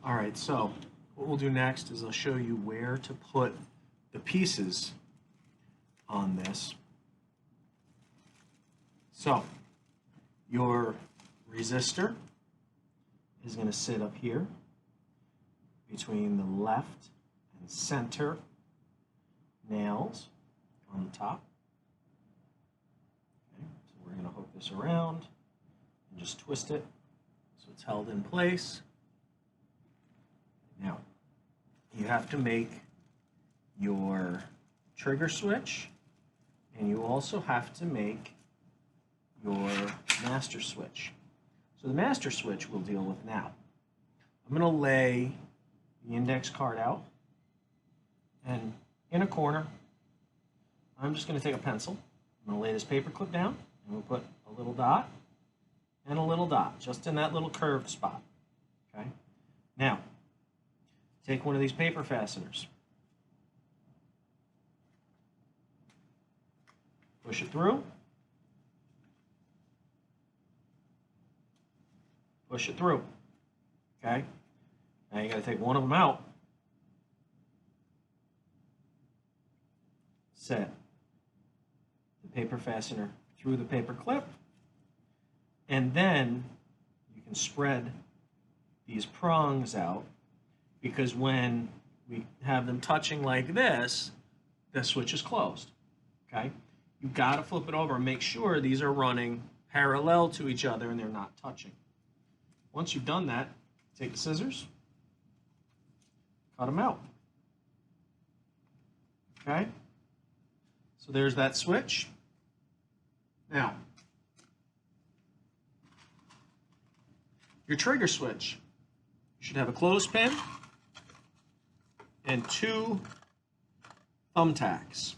All right, so what we'll do next is I'll show you where to put the pieces on this. So your resistor is going to sit up here between the left and center nails on the top. Okay, so we're going to hook this around and just twist it so it's held in place. Now, you have to make your trigger switch, and you also have to make your master switch. So the master switch we'll deal with now. I'm going to lay the index card out, and in a corner, I'm just going to take a pencil. I'm going to lay this paper clip down, and we'll put a little dot and a little dot, just in that little curved spot. Okay. Now, take one of these paper fasteners. Push it through. Push it through. Okay? Now you got to take one of them out. Set the paper fastener through the paper clip. And then you can spread these prongs out, because when we have them touching like this, the switch is closed. Okay? You've got to flip it over and make sure these are running parallel to each other and they're not touching. Once you've done that, take the scissors, cut them out. Okay? So there's that switch. Now, your trigger switch should have a clothespin and two thumbtacks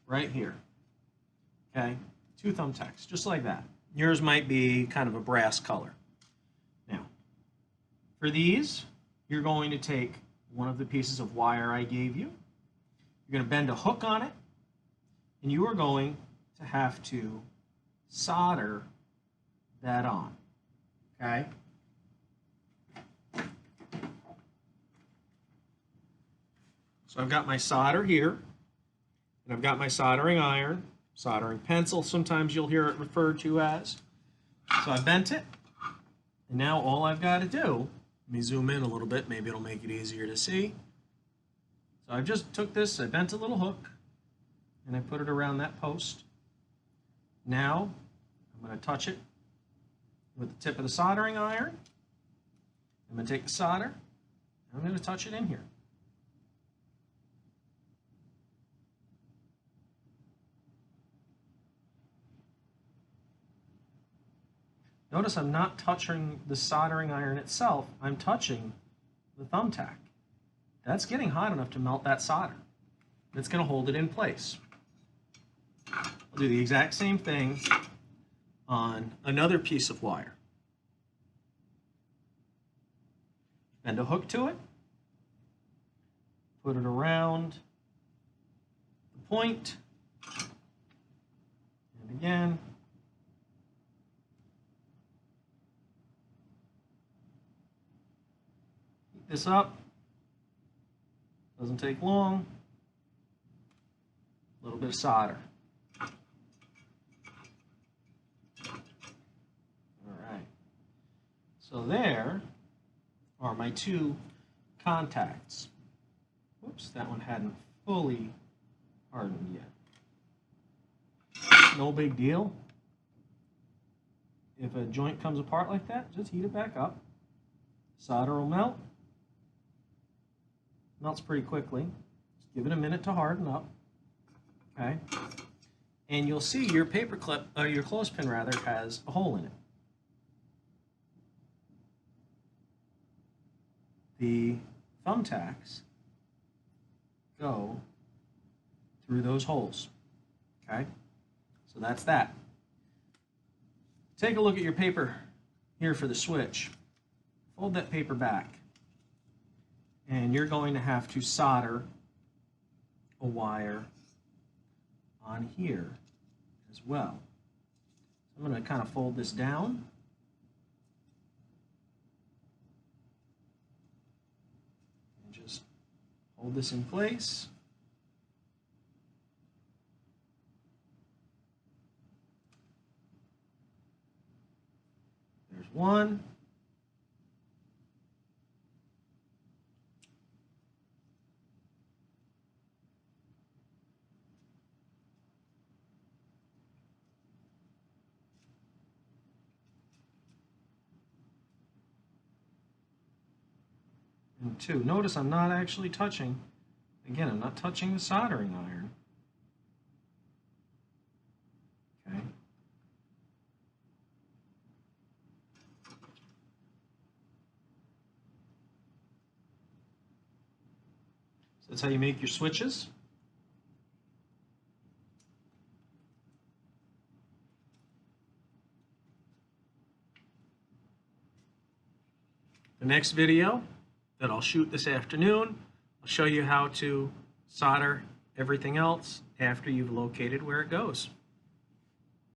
right here. Okay? Two thumbtacks, just like that. Yours might be kind of a brass color. Now, for these, you're going to take one of the pieces of wire I gave you. You're going to bend a hook on it, and you are going to have to solder that on. Okay? So I've got my solder here, and I've got my soldering iron, soldering pencil, sometimes you'll hear it referred to as. So I bent it, and now all I've got to do, let me zoom in a little bit, maybe it'll make it easier to see. So I just took this, I bent a little hook, and I put it around that post. Now I'm going to touch it with the tip of the soldering iron. I'm going to take the solder, and I'm going to touch it in here. Notice I'm not touching the soldering iron itself, I'm touching the thumbtack. That's getting hot enough to melt that solder. It's going to hold it in place. I'll do the exact same thing on another piece of wire. Bend a hook to it, put it around the point, and again, heat this up, doesn't take long, a little bit of solder. Alright, so there are my two contacts. Whoops, that one hadn't fully hardened yet. No big deal. If a joint comes apart like that, just heat it back up. Solder will melt. Melts pretty quickly. Just give it a minute to harden up. Okay? And you'll see your paper clip, your clothespin rather, has a hole in it. The thumbtacks go through those holes. Okay? So that's that. Take a look at your paper here for the switch. Fold that paper back. And you're going to have to solder a wire on here as well. I'm going to kind of fold this down. Hold this in place. There's one. And two. Notice I'm not actually touching, again, I'm not touching the soldering iron. Okay. So that's how you make your switches. The next video that I'll shoot this afternoon, I'll show you how to solder everything else after you've located where it goes.